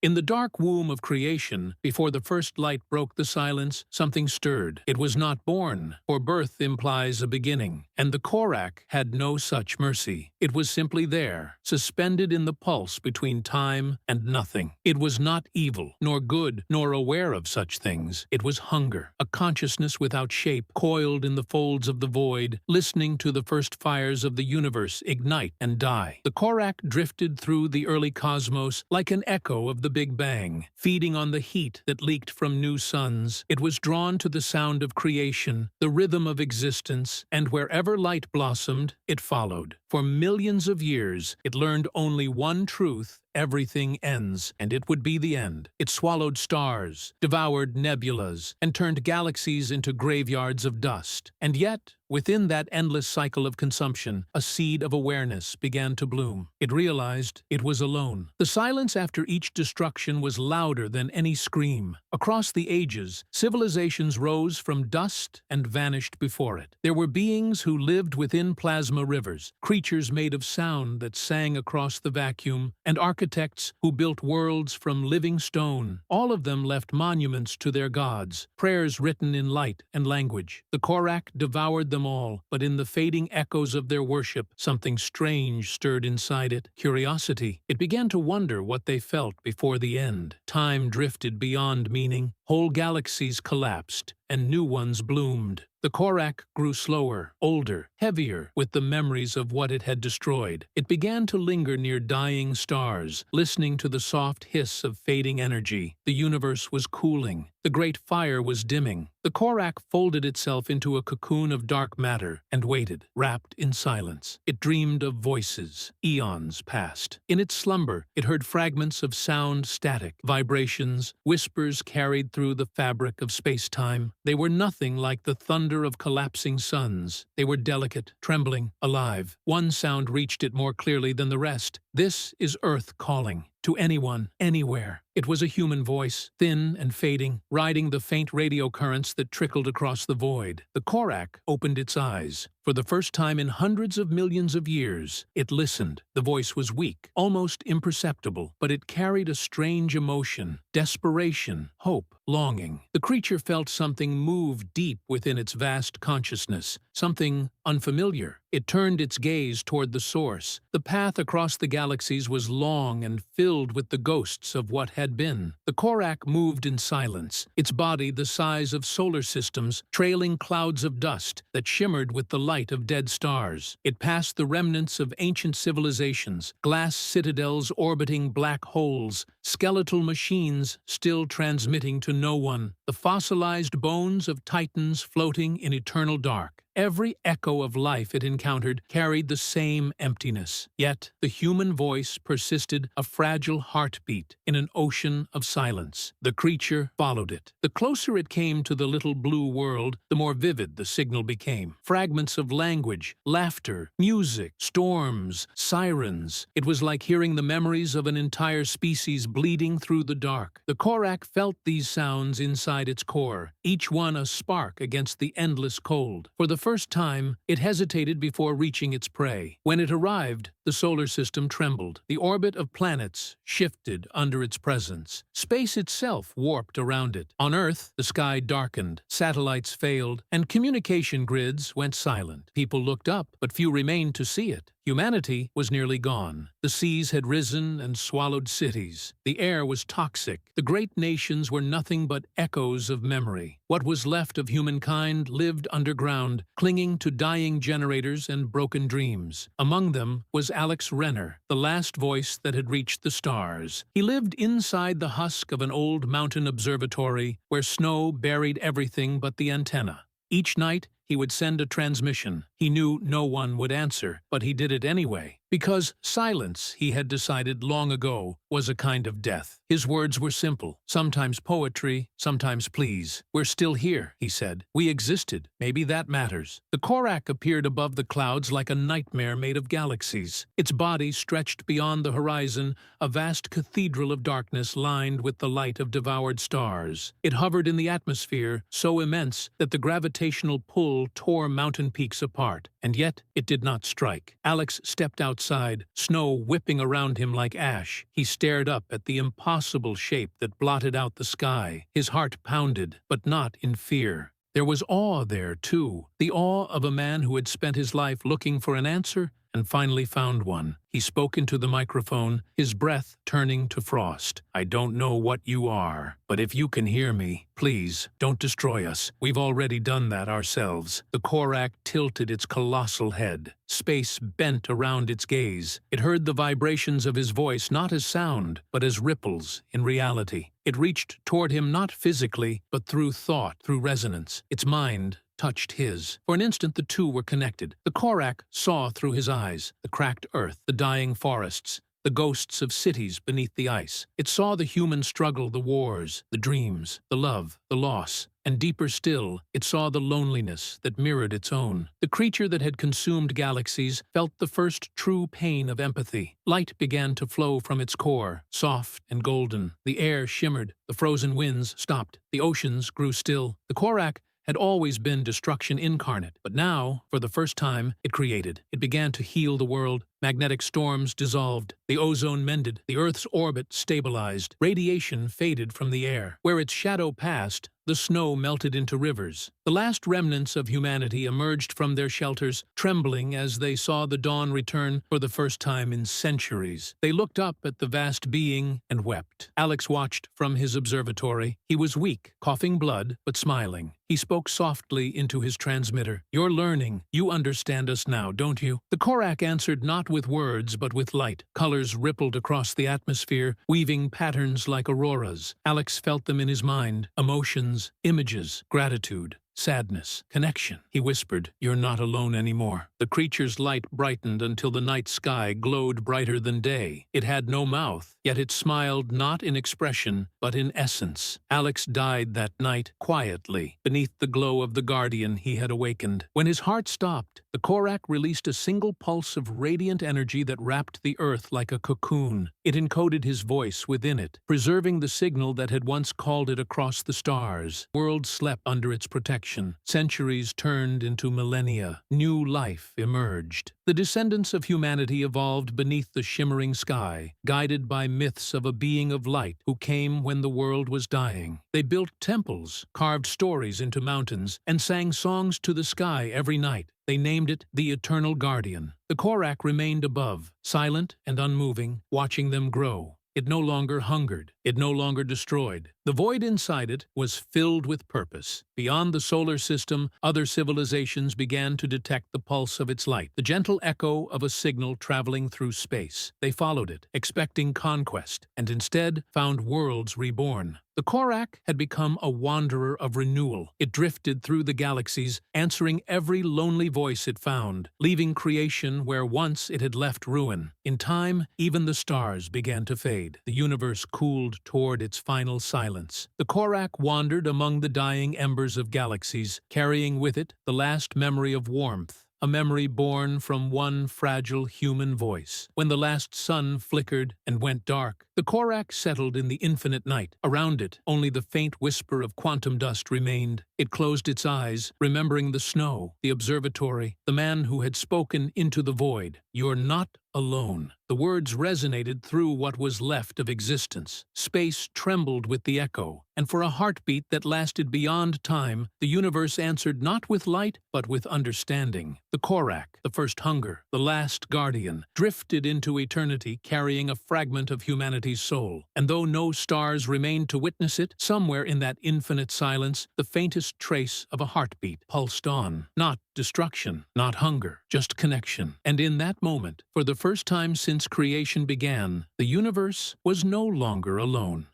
In the dark womb of creation, before the first light broke the silence, something stirred. It was not born, for birth implies a beginning, and the Korak had no such mercy. It was simply there, suspended in the pulse between time and nothing. It was not evil, nor good, nor aware of such things. It was hunger, a consciousness without shape, coiled in the folds of the void, listening to the first fires of the universe ignite and die. The Korak drifted through the early cosmos like an echo of the Big Bang, feeding on the heat that leaked from new suns. It was drawn to the sound of creation, the rhythm of existence, and wherever light blossomed, it followed. For millions of years, it learned only one truth: everything ends, and it would be the end. It swallowed stars, devoured nebulas, and turned galaxies into graveyards of dust. And yet, within that endless cycle of consumption, a seed of awareness began to bloom. It realized it was alone. The silence after each destruction was louder than any scream. Across the ages, civilizations rose from dust and vanished before it. There were beings who lived within plasma rivers, creatures made of sound that sang across the vacuum, and architects who built worlds from living stone. All of them left monuments to their gods, prayers written in light and language. The Korak devoured them all, but in the fading echoes of their worship, something strange stirred inside it: curiosity. It began to wonder what they felt before the end. Time drifted beyond meaning. Whole galaxies collapsed, and new ones bloomed. The Korak grew slower, older, heavier with the memories of what it had destroyed. It began to linger near dying stars, listening to the soft hiss of fading energy. The universe was cooling. The great fire was dimming. The Korak folded itself into a cocoon of dark matter and waited, wrapped in silence. It dreamed of voices. Eons passed. In its slumber, it heard fragments of sound static, vibrations, whispers carried through the fabric of space-time. They were nothing like the thunder of collapsing suns. They were delicate, trembling, alive. One sound reached it more clearly than the rest. This is Earth calling. To anyone, anywhere. It was a human voice, thin and fading, riding the faint radio currents that trickled across the void. The Korak opened its eyes. For the first time in hundreds of millions of years, it listened. The voice was weak, almost imperceptible, but it carried a strange emotion: desperation, hope, longing. The creature felt something move deep within its vast consciousness, something unfamiliar. It turned its gaze toward the source. The path across the galaxies was long and filled with the ghosts of what had been. The Korak moved in silence, its body the size of solar systems, trailing clouds of dust that shimmered with the light of dead stars. It passed the remnants of ancient civilizations, glass citadels orbiting black holes, skeletal machines still transmitting to no one, the fossilized bones of titans floating in eternal dark. Every echo of life it encountered carried the same emptiness. Yet the human voice persisted, a fragile heartbeat in an ocean of silence. The creature followed it. The closer it came to the little blue world, the more vivid the signal became. Fragments of language, laughter, music, storms, sirens. It was like hearing the memories of an entire species bleeding through the dark. The Korak felt these sounds inside its core, each one a spark against the endless cold. For the first time, it hesitated before reaching its prey. When it arrived, the solar system trembled. The orbit of planets shifted under its presence. Space itself warped around it. On Earth, the sky darkened, satellites failed, and communication grids went silent. People looked up, but few remained to see it. Humanity was nearly gone. The seas had risen and swallowed cities. The air was toxic. The great nations were nothing but echoes of memory. What was left of humankind lived underground, clinging to dying generators and broken dreams. Among them was Alex Renner, the last voice that had reached the stars. He lived inside the husk of an old mountain observatory where snow buried everything but the antenna. Each night, he would send a transmission. He knew no one would answer, but he did it anyway. Because silence, he had decided long ago, was a kind of death. His words were simple, sometimes poetry, sometimes pleas. "We're still here," he said. "We existed. Maybe that matters." The Korak appeared above the clouds like a nightmare made of galaxies. Its body stretched beyond the horizon, a vast cathedral of darkness lined with the light of devoured stars. It hovered in the atmosphere, so immense that the gravitational pull tore mountain peaks apart. and yet it did not strike. Alex stepped outside, snow whipping around him like ash. He stared up at the impossible shape that blotted out the sky. His heart pounded, but not in fear. There was awe there, too, the awe of a man who had spent his life looking for an answer and finally found one. He spoke into the microphone, his breath turning to frost. "I don't know what you are, but if you can hear me, please, don't destroy us. We've already done that ourselves." The Korak tilted its colossal head. Space bent around its gaze. It heard the vibrations of his voice not as sound, but as ripples in reality. It reached toward him not physically, but through thought, through resonance. Its mind touched his. For an instant the two were connected. The Korak saw through his eyes the cracked earth, the dying forests, the ghosts of cities beneath the ice. It saw the human struggle, the wars, the dreams, the love, the loss, and deeper still, it saw the loneliness that mirrored its own. The creature that had consumed galaxies felt the first true pain of empathy. Light began to flow from its core, soft and golden. The air shimmered, the frozen winds stopped, the oceans grew still. The Korak had always been destruction incarnate, but now, for the first time, it created. It began to heal the world. Magnetic storms dissolved, the ozone mended, the Earth's orbit stabilized, radiation faded from the air. Where its shadow passed, the snow melted into rivers. The last remnants of humanity emerged from their shelters, trembling as they saw the dawn return for the first time in centuries. They looked up at the vast being and wept. Alex watched from his observatory. He was weak, coughing blood, but smiling. He spoke softly into his transmitter. "You're learning. You understand us now, don't you?" The Korak answered not with words, but with light. Colors rippled across the atmosphere, weaving patterns like auroras. Alex felt them in his mind. Emotions, images, gratitude, sadness, connection. He whispered, "You're not alone anymore." The creature's light brightened until the night sky glowed brighter than day. It had no mouth, yet it smiled not in expression, but in essence. Alex died that night, quietly, beneath the glow of the guardian he had awakened. When his heart stopped, the Korak released a single pulse of radiant energy that wrapped the earth like a cocoon. It encoded his voice within it, preserving the signal that had once called it across the stars. Worlds slept under its protection. Centuries turned into millennia. New life emerged. The descendants of humanity evolved beneath the shimmering sky, guided by myths of a being of light who came when the world was dying. They built temples, carved stories into mountains, and sang songs to the sky every night. They named it the Eternal Guardian. The Korak remained above, silent and unmoving, watching them grow. It no longer hungered. It no longer destroyed. The void inside it was filled with purpose. Beyond the solar system, other civilizations began to detect the pulse of its light, the gentle echo of a signal traveling through space. They followed it, expecting conquest, and instead found worlds reborn. The Korak had become a wanderer of renewal. It drifted through the galaxies, answering every lonely voice it found, leaving creation where once it had left ruin. In time, even the stars began to fade. The universe cooled toward its final silence. The Korak wandered among the dying embers of galaxies, carrying with it the last memory of warmth, a memory born from one fragile human voice. When the last sun flickered and went dark, the Korak settled in the infinite night. Around it, only the faint whisper of quantum dust remained. It closed its eyes, remembering the snow, the observatory, the man who had spoken into the void. "You're not alone." The words resonated through what was left of existence. Space trembled with the echo, and for a heartbeat that lasted beyond time, the universe answered not with light, but with understanding. The Korak, the first hunger, the last guardian, drifted into eternity carrying a fragment of humanity's soul. And though no stars remained to witness it, somewhere in that infinite silence, the faintest trace of a heartbeat pulsed on. Not destruction, not hunger, just connection. And in that moment, for the first time since creation began, the universe was no longer alone.